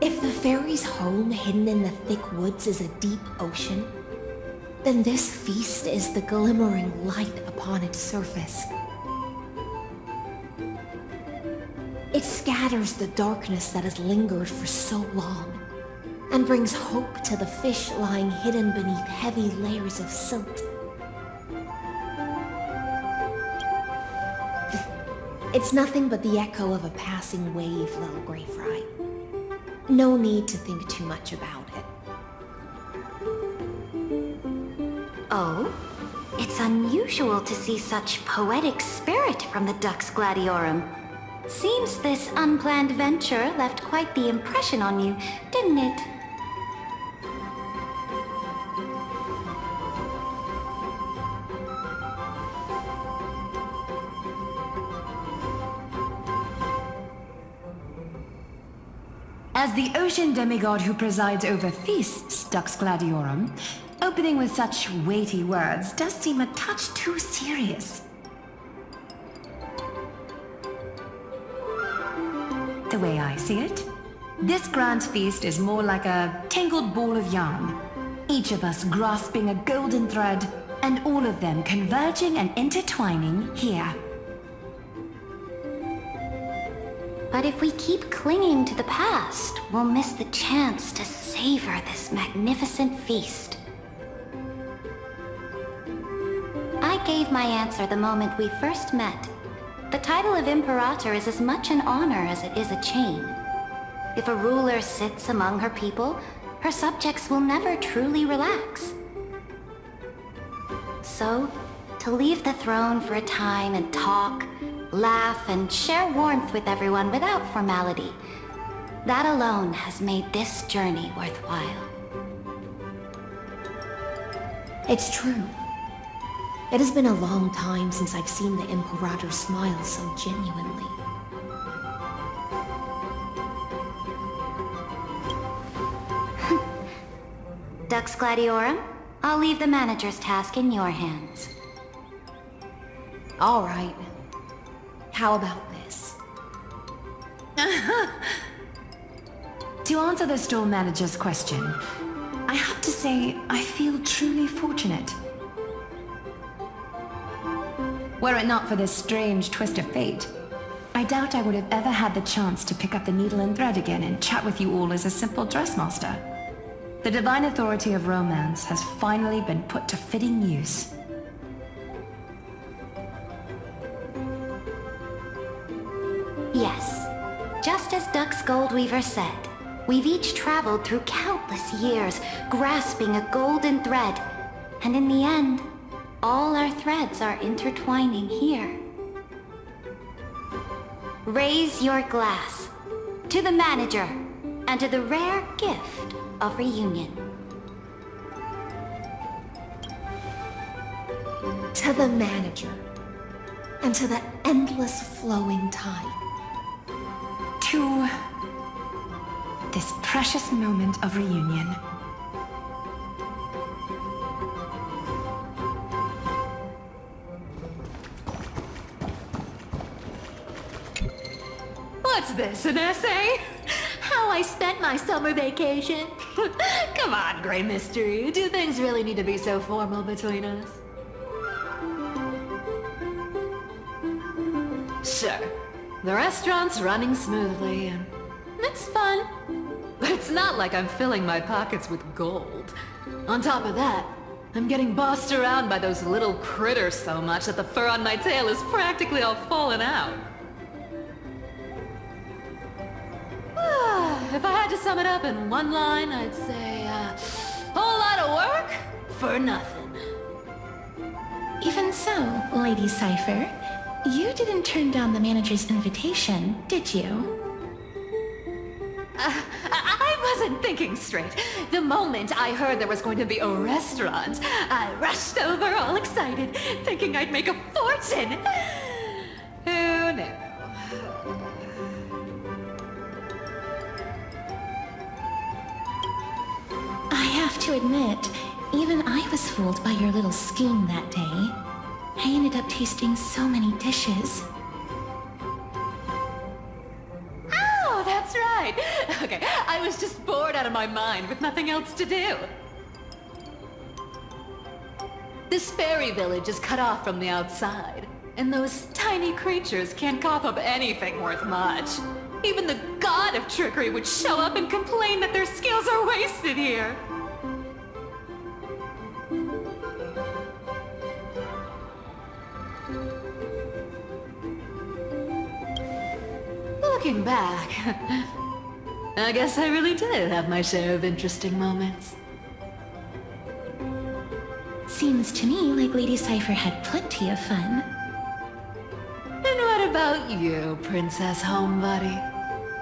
If the fairy's home hidden in the thick woods is a deep ocean, then this feast is the glimmering light upon its surface. It scatters the darkness that has lingered for so long, and brings hope to the fish lying hidden beneath heavy layers of silt. It's nothing but the echo of a passing wave, little Gray Fry. No need to think too much about it. Oh? It's unusual to see such poetic spirit from the Dux Gladiorum. Seems this unplanned venture left quite the impression on you, didn't it? As the ocean demigod who presides over feasts, Dux Gladiorum, opening with such weighty words does seem a touch too serious. The way I see it, this grand feast is more like a tangled ball of yarn. Each of us grasping a golden thread, and all of them converging and intertwining here. But if we keep clinging to the past, we'll miss the chance to savor this magnificent feast. I gave my answer the moment we first met. The title of Imperator is as much an honor as it is a chain. If a ruler sits among her people, her subjects will never truly relax. So, to leave the throne for a time and talk, laugh, and share warmth with everyone without formality, that alone has made this journey worthwhile. It's true. It has been a long time since I've seen the Imperator smile so genuinely. Dux Gladiorum, I'll leave the manager's task in your hands. All right. How about this? To answer the store manager's question, I have to say I feel truly fortunate. Were it not for this strange twist of fate, I doubt I would have ever had the chance to pick up the needle and thread again and chat with you all as a simple dressmaster. The divine authority of romance has finally been put to fitting use. Yes, just as Dux Goldweaver said, we've each traveled through countless years, grasping a golden thread, and in the end, all our threads are intertwining here. Raise your glass to the manager and to the rare gift of reunion. To the manager, and to the endless flowing time. To this precious moment of reunion. What's this, an essay? How I spent my summer vacation? Come on, Grey Mystery. Do things really need to be so formal between us? Sure. The restaurant's running smoothly, and it's fun. But it's not like I'm filling my pockets with gold. On top of that, I'm getting bossed around by those little critters so much that the fur on my tail is practically all fallen out. If I had to sum it up in one line, I'd say, whole lot of work for nothing. Even so, Lady Cypher, you didn't turn down the manager's invitation, did you? I wasn't thinking straight. The moment I heard there was going to be a restaurant, I rushed over all excited, thinking I'd make a fortune. Who knew? I have to admit, even I was fooled by your little scheme that day. I ended up tasting so many dishes. Oh, that's right. right. Okay, I was just bored out of my mind with nothing else to do. This fairy village is cut off from the outside, and those tiny creatures can't cough up anything worth much. Even the god of trickery would show up and complain that their skills are wasted here. Looking back, I guess I really did have my share of interesting moments. Seems to me like Lady Cypher had plenty of fun. And what about you, Princess Homebody?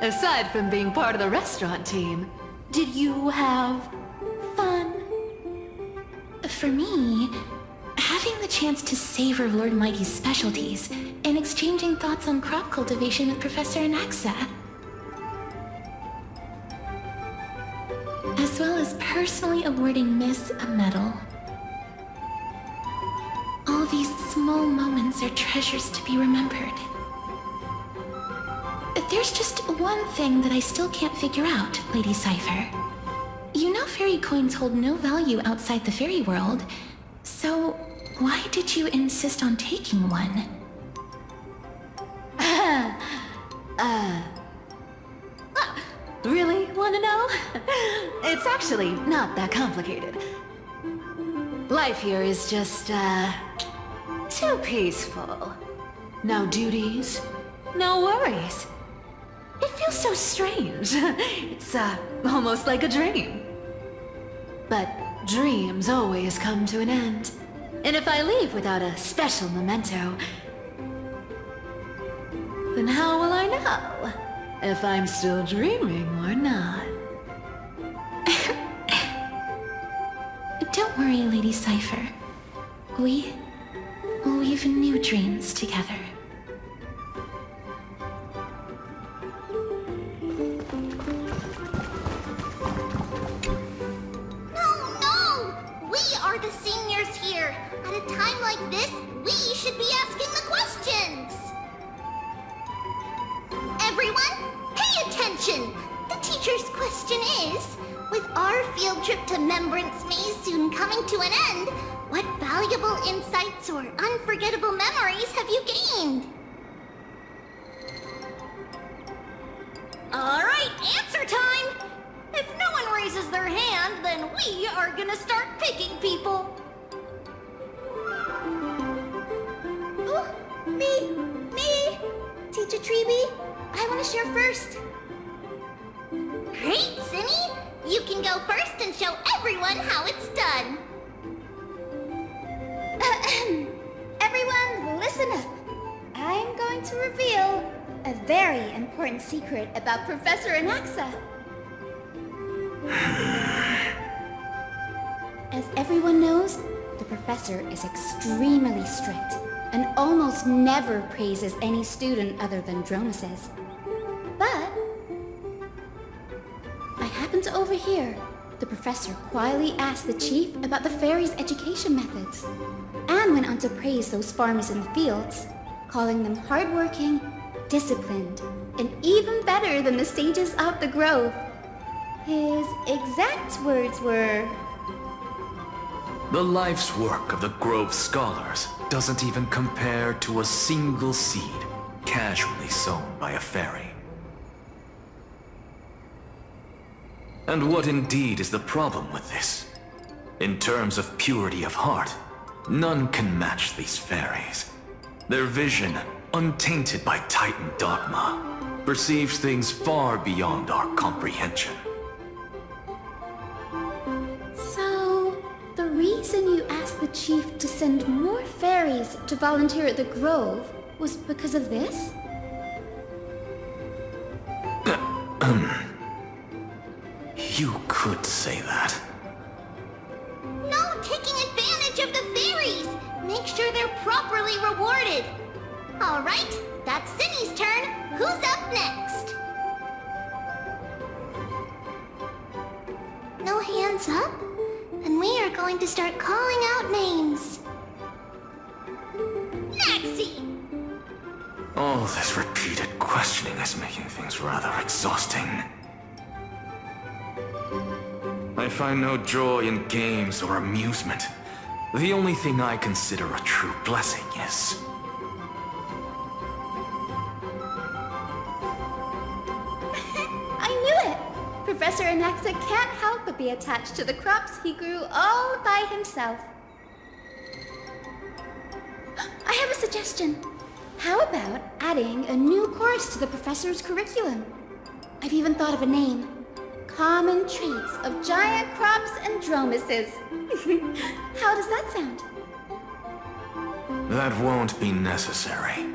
Aside from being part of the restaurant team, did you have fun? For me, having the chance to savor Lord Mighty's specialties and exchanging thoughts on crop cultivation with Professor Anaxa, as well as personally awarding Miss a medal. All these small moments are treasures to be remembered. There's just one thing that I still can't figure out, Lady Cypher. You know fairy coins hold no value outside the fairy world, so why did you insist on taking one? Really wanna know? It's actually not that complicated. Life here is just, too peaceful. No duties, no worries. It feels so strange. It's, almost like a dream. But dreams always come to an end. And if I leave without a special memento, then how will I know if I'm still dreaming or not? Don't worry, Lady Cypher. We've new dreams together. No! We are the seniors here. At a time like this, we should be asking the questions. Everyone, pay attention. The teacher's question is, with our field trip to Membrance Maze soon coming to an end, what valuable insights or unforgettable memories have you gained? All right, answer time! If no one raises their hand, then we are gonna start picking people. Oh, me! Teacher Treeby, I want to share first. Great, Simmy! You can go first and show everyone how it's done. Everyone, listen up. I'm going to reveal a very important secret about Professor Anaxa. As everyone knows, the professor is extremely strict and almost never praises any student other than Dronuses. But I happened to overhear the professor quietly asked the chief about the fairies' education methods, and went on to praise those farmers in the fields, calling them hardworking, disciplined, and even better than the sages of the grove. His exact words were, "The life's work of the Grove scholars doesn't even compare to a single seed casually sown by a fairy." And what indeed is the problem with this? In terms of purity of heart, none can match these fairies. Their vision, untainted by Titan dogma, perceives things far beyond our comprehension. so the reason you asked the chief to send more fairies to volunteer at the Grove was because of this? You could say that. No taking advantage of the fairies! Make sure they're properly rewarded! Alright, that's Cindy's turn. Who's up next? No hands up? Then we are going to start calling out names. Naxie! All this repeated questioning is making things rather exhausting. I find no joy in games or amusement. The only thing I consider a true blessing is... I knew it! Professor Anaxa can't help but be attached to the crops he grew all by himself. I have a suggestion. How about adding a new course to the professor's curriculum? I've even thought of a name. Common Traits of Giant Crops and Dromeses. How does that sound? That won't be necessary.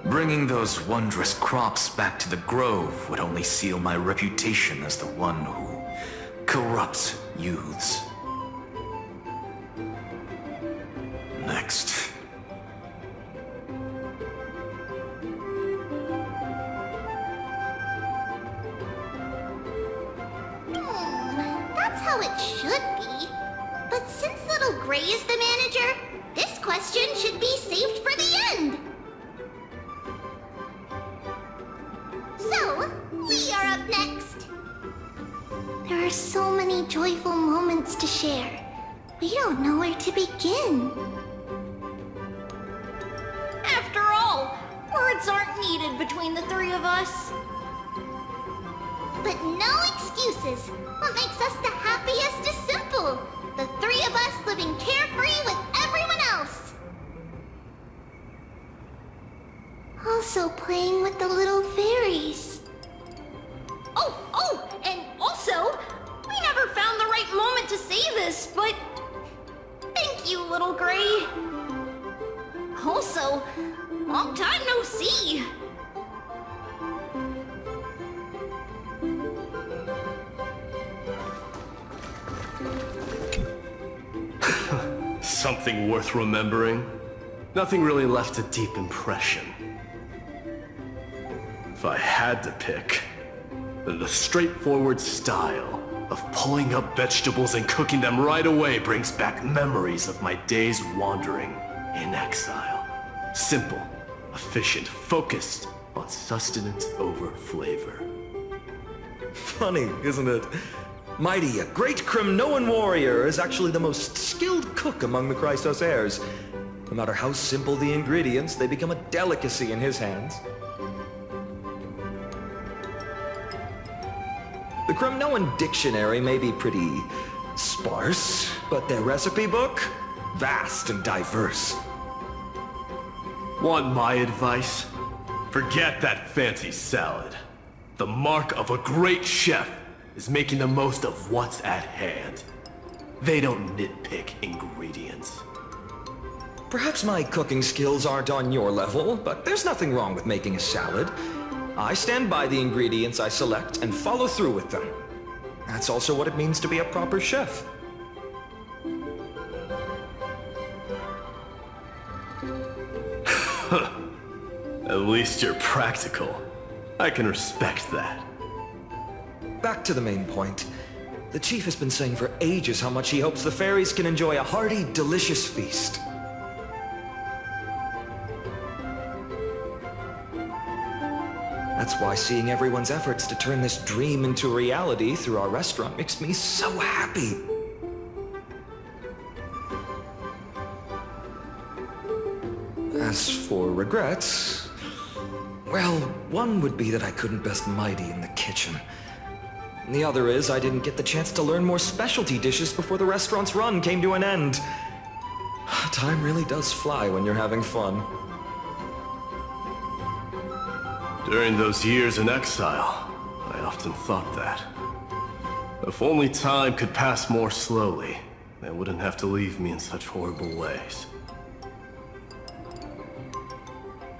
Bringing those wondrous crops back to the grove would only seal my reputation as the one who corrupts youths. Next. That's how it should be. But since Little Gray is the manager, this question should be saved for the end. So, we are up next. There are so many joyful moments to share. We don't know where to begin. After all, words aren't needed between the three of us. But no excuses. What makes us the happiest is simple. The three of us living carefree with everyone else. Also playing with the little fairies. Oh, and also, we never found the right moment to say this, but... Thank you, Little Gray. Also, long time no see. Something worth remembering? Nothing really left a deep impression. If I had to pick, then the straightforward style of pulling up vegetables and cooking them right away brings back memories of my days wandering in exile. Simple, efficient, focused on sustenance over flavor. Funny, isn't it? Mighty, a great Cremnoan warrior, is actually the most skilled cook among the Christos heirs. No matter how simple the ingredients, they become a delicacy in his hands. The Cremnoan dictionary may be pretty sparse, but their recipe book, vast and diverse. Want my advice? Forget that fancy salad. The mark of a great chef is making the most of what's at hand. They don't nitpick ingredients. Perhaps my cooking skills aren't on your level, but there's nothing wrong with making a salad. I stand by the ingredients I select and follow through with them. That's also what it means to be a proper chef. At least you're practical. I can respect that. Back to the main point. The chief has been saying for ages how much he hopes the fairies can enjoy a hearty, delicious feast. That's why seeing everyone's efforts to turn this dream into reality through our restaurant makes me so happy. As for regrets, well, one would be that I couldn't best Mighty in the kitchen. And the other is I didn't get the chance to learn more specialty dishes before the restaurant's run came to an end. Time really does fly when you're having fun. During those years in exile, I often thought that. If only time could pass more slowly, they wouldn't have to leave me in such horrible ways.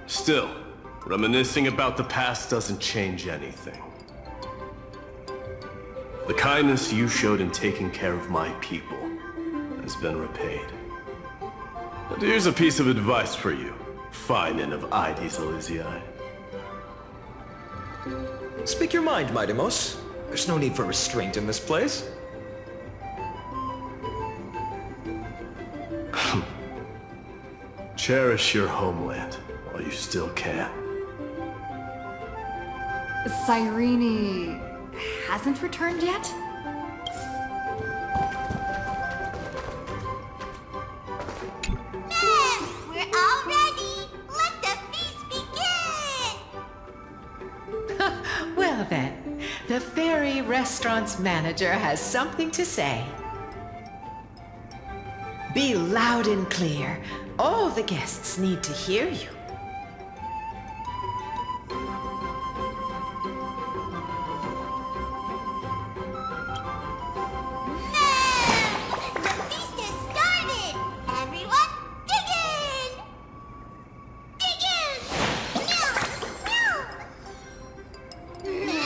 Still, reminiscing about the past doesn't change anything. The kindness you showed in taking care of my people has been repaid. And here's a piece of advice for you, fine of Ides Elysiae. Speak your mind, Midemos. There's no need for restraint in this place. Cherish your homeland while you still can. Cyrene hasn't returned yet? Well then, the fairy restaurant's manager has something to say. Be loud and clear. All the guests need to hear you. The feast has started! Everyone, dig in! Dig in! Meow! Meow! Meow!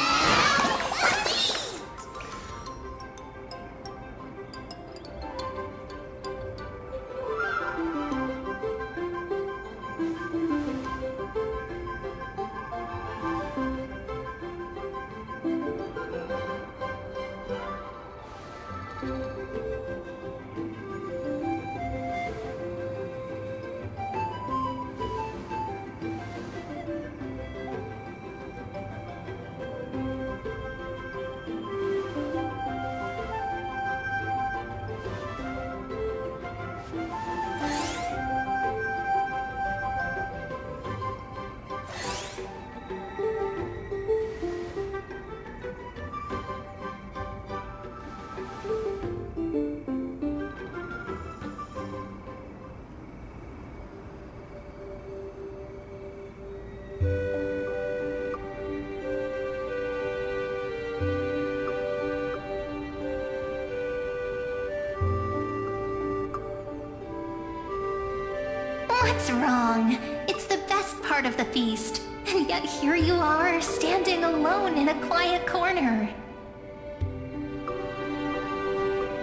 What's wrong? It's the best part of the feast. And yet here you are, standing alone in a quiet corner.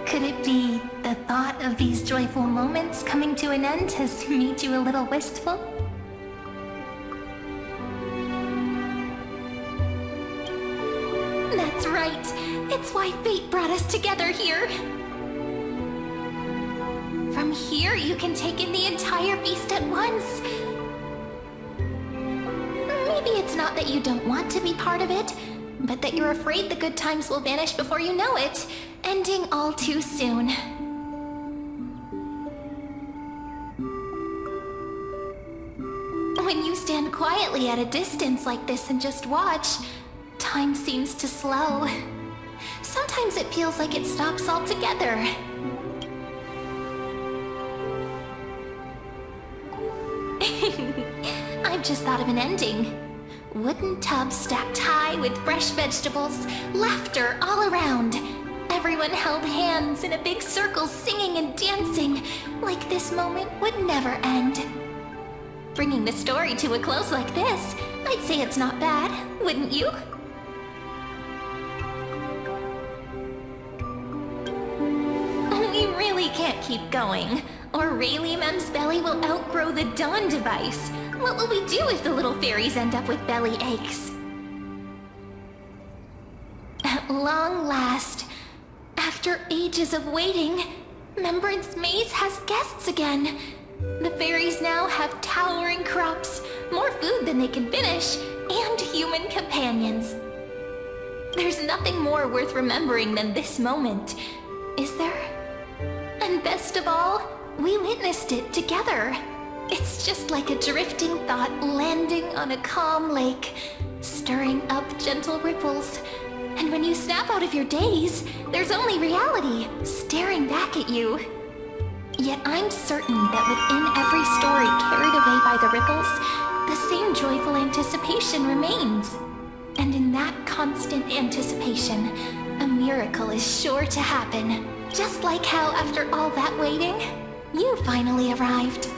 Could it be the thought of these joyful moments coming to an end has made you a little wistful? That's right. It's why fate brought us together here. From here, you can take in the entire feast at once. Maybe it's not that you don't want to be part of it, but that you're afraid the good times will vanish before you know it, ending all too soon. When you stand quietly at a distance like this and just watch, time seems to slow. Sometimes it feels like it stops altogether. I've just thought of an ending. Wooden tubs stacked high with fresh vegetables, laughter all around. Everyone held hands in a big circle singing and dancing, like this moment would never end. Bringing the story to a close like this, I'd say it's not bad, wouldn't you? We really can't keep going, or Rayleigh Mem's belly will outgrow the Dawn device. What will we do if the little fairies end up with belly aches? At long last, after ages of waiting, Remembrance Maze has guests again. The fairies now have towering crops, more food than they can finish, and human companions. There's nothing more worth remembering than this moment, is there? And best of all, we witnessed it together. It's just like a drifting thought landing on a calm lake, stirring up gentle ripples. And when you snap out of your daze, there's only reality staring back at you. Yet I'm certain that within every story carried away by the ripples, the same joyful anticipation remains. And in that constant anticipation, a miracle is sure to happen. Just like how after all that waiting, you finally arrived.